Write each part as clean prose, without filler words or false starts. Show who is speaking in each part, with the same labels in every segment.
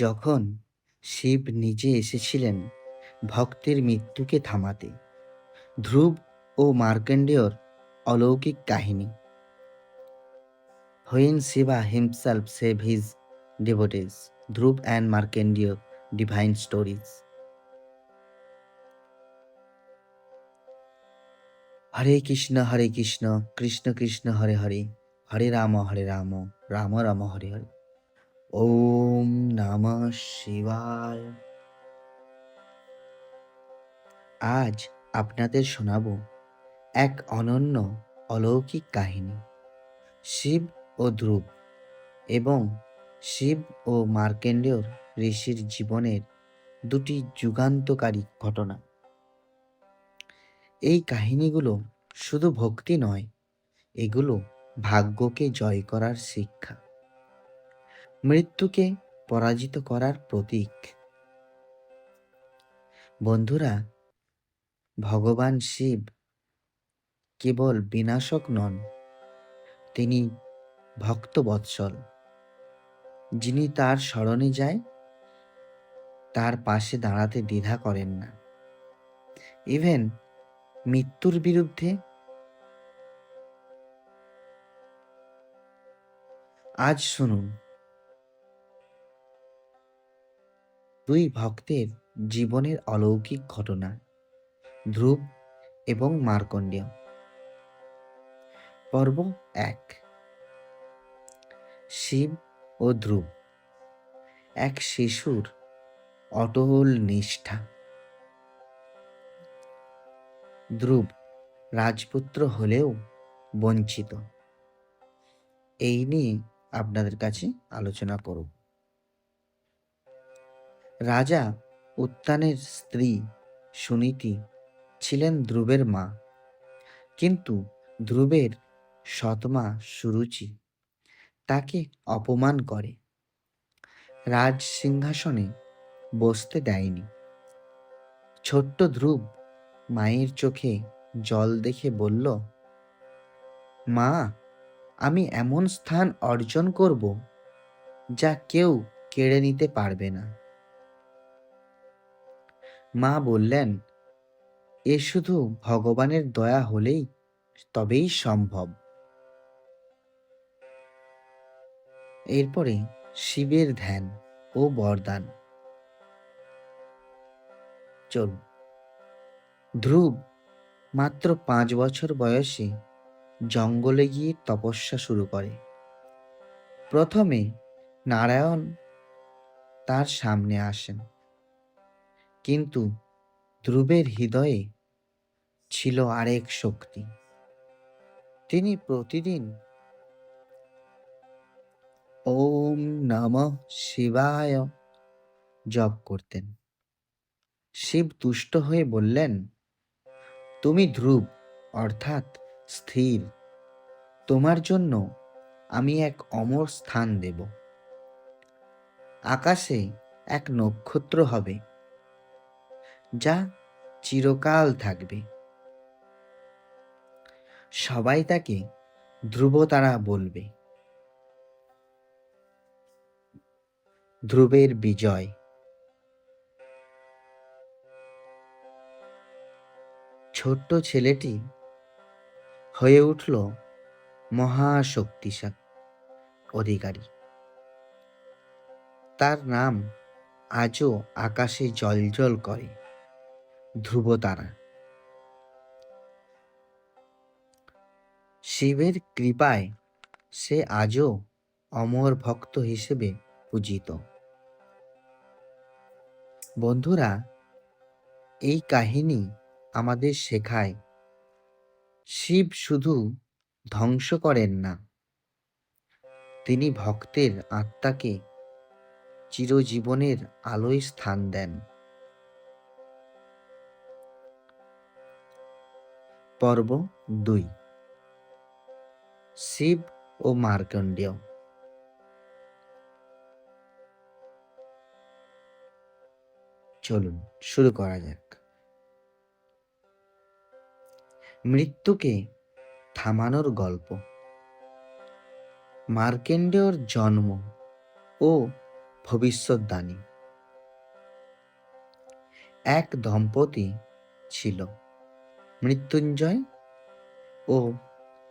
Speaker 1: যখন শিব নিজে এসেছিলেন ভক্তের মৃত্যুকে থামাতে। ধ্রুব ও মার্কণ্ডেয়র অলৌকিক কাহিনী। When Shiva himself saved his devotees, Dhruv and Markandeya divine stories. Hare Krishna, Krishna Krishna Hare Hare, Hare Rama, Rama Rama Hare Hare. Om Namah Shivaya. আজ আপনাদের শোনাবো এক অনন্য অলৌকিক কাহিনী, শিব ও ধ্রুব এবং শিব ও মার্কণ্ডেয় ঋষির জীবনের দুটি যুগান্তকারী ঘটনা। এই কাহিনীগুলো শুধু ভক্তি নয়, এগুলো ভাগ্যকে জয় করার শিক্ষা, মৃত্যুকে পরাজিত করার প্রতীক। বন্ধুরা, ভগবান শিব কেবল বিনাশক নন, তিনি ভক্তবৎসল। যিনি তার শরণে যায় তার পাশে দাঁড়াতে দ্বিধা করেন না, ইভেন মৃত্যুর বিরুদ্ধে। আজ শুনুন দুই ভক্তের জীবনের অলৌকিক ঘটনা, ধ্রুব এবং মার্কণ্ডেয়। পর্ব 1। শিব ও ধ্রুব। এক শিশুর অটল নিষ্ঠা। ধ্রুব রাজপুত্র হলেও বঞ্চিত। এই নিয়ে আপনাদের কাছে আলোচনা করব। রাজা উত্তানের স্ত্রী সুনীতি ছিলেন ধ্রুবের মা, কিন্তু ধ্রুবের সৎমা সুরুচি তাকে অপমান করে, রাজ সিংহাসনে বসতে দেয়নি। ছোট্ট ধ্রুব মায়ের চোখে জল দেখে বলল, মা, আমি এমন স্থান অর্জন করব যা কেউ কেড়ে নিতে পারবে না। মা বললেন, এ শুধু ভগবানের দয়া হলেই তবেই সম্ভব। এরপরে শিবের ধ্যান ও বরদান। চল। ধ্রুব মাত্র 5 বছর বয়সে জঙ্গলে গিয়ে তপস্যা শুরু করে। প্রথমে নারায়ণ তার সামনে আসেন, কিন্তু ধ্রুবের হৃদয়ে ছিল আরেক শক্তি। তিনি প্রতিদিন ওম নমঃ শিবায় জপ করতেন। শিব তুষ্ট হয়ে বললেন, তুমি ধ্রুব অর্থাৎ স্থির, তোমার জন্য আমি এক অমর স্থান দেব। আকাশে এক নক্ষত্র হবে যা চিরকাল থাকবে। সবাই তাকে ধ্রুবতারা বলবে। ধ্রুবের বিজয়। ছোট্ট ছেলেটি হয়ে উঠল মহাশক্তিশালী অধিকারী। তার নাম আজও আকাশে জ্বলজ্বল করে, ধ্রুবতারা। শিবের কৃপায় সে আজও অমর ভক্ত হিসেবে পূজিত। বন্ধুরা, এই কাহিনী আমাদের শেখায়, শিব শুধু ধ্বংস করেন না, তিনি ভক্তের আত্মাকে চিরজীবনের আলোয় স্থান দেন। পর্ব 2। শিব ও মার্কণ্ডেয়। চলুন শুরু করা যাক। মৃত্যুকে থামানোর গল্প। মার্কণ্ডেয়র জন্ম ও ভবিষ্যদ্বাণী। এক দম্পতি ছিল, মৃত্যুঞ্জয় ও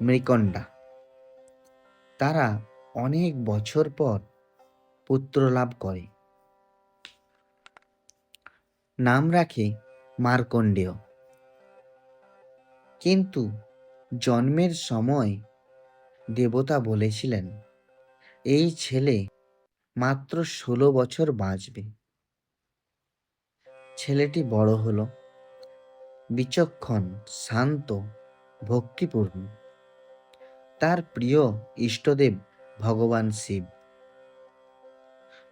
Speaker 1: মৃকণ্ডা। তারা অনেক বছর পর পুত্র লাভ করে। নাম রাখে মার্কণ্ডেয়। কিন্তু জন্মের সময় দেবতা বলেছিলেন, এই ছেলে মাত্র 16 বছর বাঁচবে। ছেলেটি বড় হলো, বিচক্ষণ, শান্ত, ভক্তিপূর্ণ। তার প্রিয় ইষ্টদেব ভগবান শিব।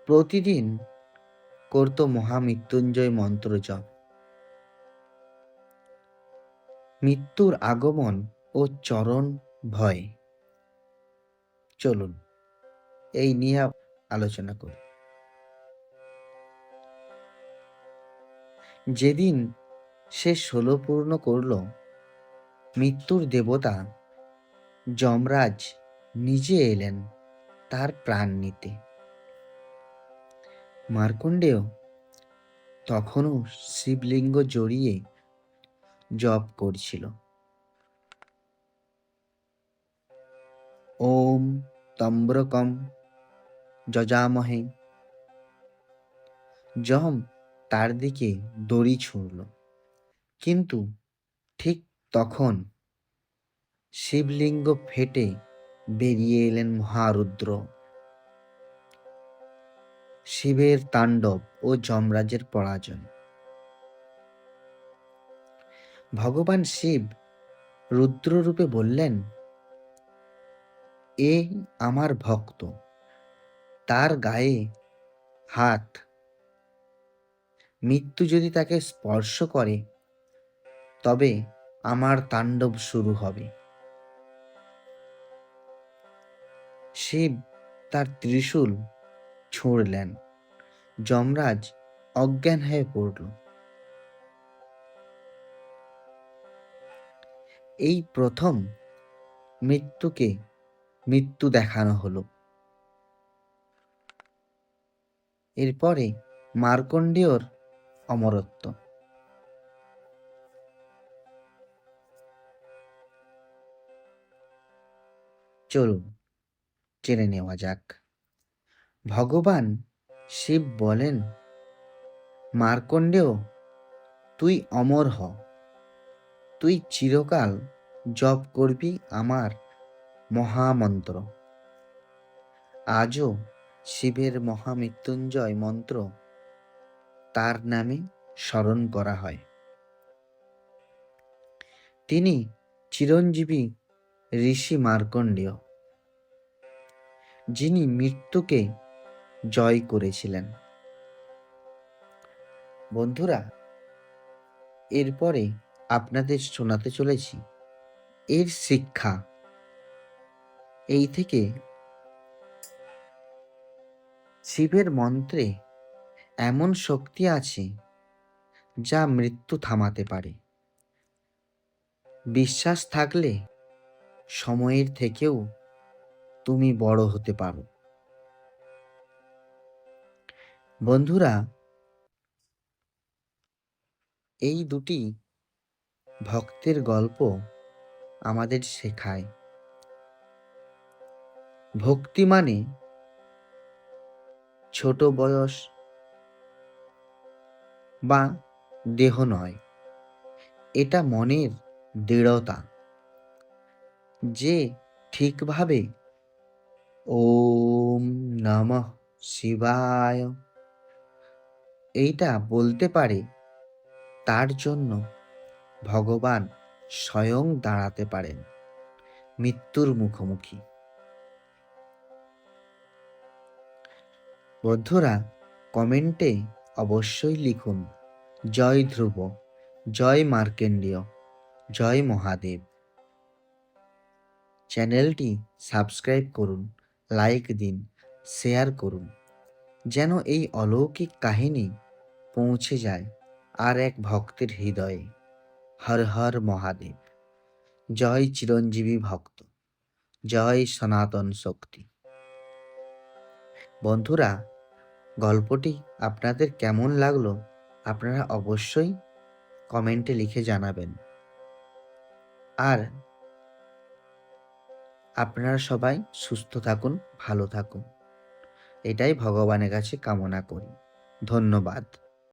Speaker 1: প্রতিদিন করত মহামৃত্যুঞ্জয় মন্ত্র জপ। মৃত্যুর আগমন ও চরণ ভয়, চলুন এই নিয়ে আলোচনা করি। যেদিন সে 16 পূর্ণ করল, মৃত্যুর দেবতা যমরাজ নিজে এলেন তার প্রাণ নিতে। মার্কণ্ডেয় তখনও শিবলিঙ্গ জড়িয়ে জপ করছিল। ওম তম্ব্রকম যজামহে। যম তার দিকে দড়ি ছুঁড়ল, কিন্তু ঠিক তখন শিবলিঙ্গ ফেটে বেরিয়ে এলেন মহারুদ্র। শিবের তাণ্ডব ও যমরাজের পরাজয়। ভগবান শিব রুদ্ররূপে বললেন, এ আমার ভক্ত, তার গায়ে হাত। মৃত্যু যদি তাকে স্পর্শ করে, তবে আমার তাণ্ডব শুরু হবে। শিব তার ত্রিশূল ছুঁড়লেন। যমরাজ অজ্ঞান হয়ে পড়ল। এই প্রথম মৃত্যুকে মৃত্যু দেখানো হলো। এরপরে মার্কণ্ডেয়র অমরত্ব। চলুন জেনে নেওয়া যাক। ভগবান শিব বলেন, মার্কণ্ডেয়, তুই অমর হ। তুই চিরকাল জপ করবি আমার মহামন্ত্র। আজও শিবের মহামৃত্যুঞ্জয় মন্ত্র তার নামে স্মরণ করা হয়। তিনি চিরঞ্জীবী ঋষি মার্কণ্ডেয়, যিনি মৃত্যুকে জয় করেছিলেন। বন্ধুরা, এরপরে আপনাদের শোনাতে চলেছি এর শিক্ষা। এই থেকে শিবের মন্ত্রে এমন শক্তি আছে যা মৃত্যু থামাতে পারে। বিশ্বাস থাকলে সময়ের থেকেও তুমি বড় হতে পারো। বন্ধুরা, এই দুটি ভক্তের গল্প আমাদের শেখায়, ভক্তি মানে ছোট বয়স বা দেহ নয়, এটা মনের দৃঢ়তা। যে ঠিকভাবে ওম নমঃ শিবায় এইটা বলতে পারে, তার জন্য ভগবান স্বয়ং দাঁড়াতে পারেন মৃত্যুর মুখোমুখি। বন্ধুরা, কমেন্টে অবশ্যই লিখুন জয় ধ্রুব, জয় মার্কণ্ডেয়, জয় মহাদেব। চ্যানেলটি সাবস্ক্রাইব করুন, লাইক দিন, শেয়ার করুন, যেন এই অলৌকিক কাহিনী পৌঁছে যায় আর এক ভক্তের হৃদয়ে। হর হর মহাদেব। জয় চিরঞ্জীবী ভক্ত, জয় সনাতন শক্তি। বন্ধুরা, গল্পটি আপনাদের কেমন লাগলো আপনারা অবশ্যই কমেন্টে লিখে জানাবেন। আর আপনারা সবাই সুস্থ থাকুন, ভালো থাকুন। এটাই ভগবানের কাছে কামনা করি। ধন্যবাদ।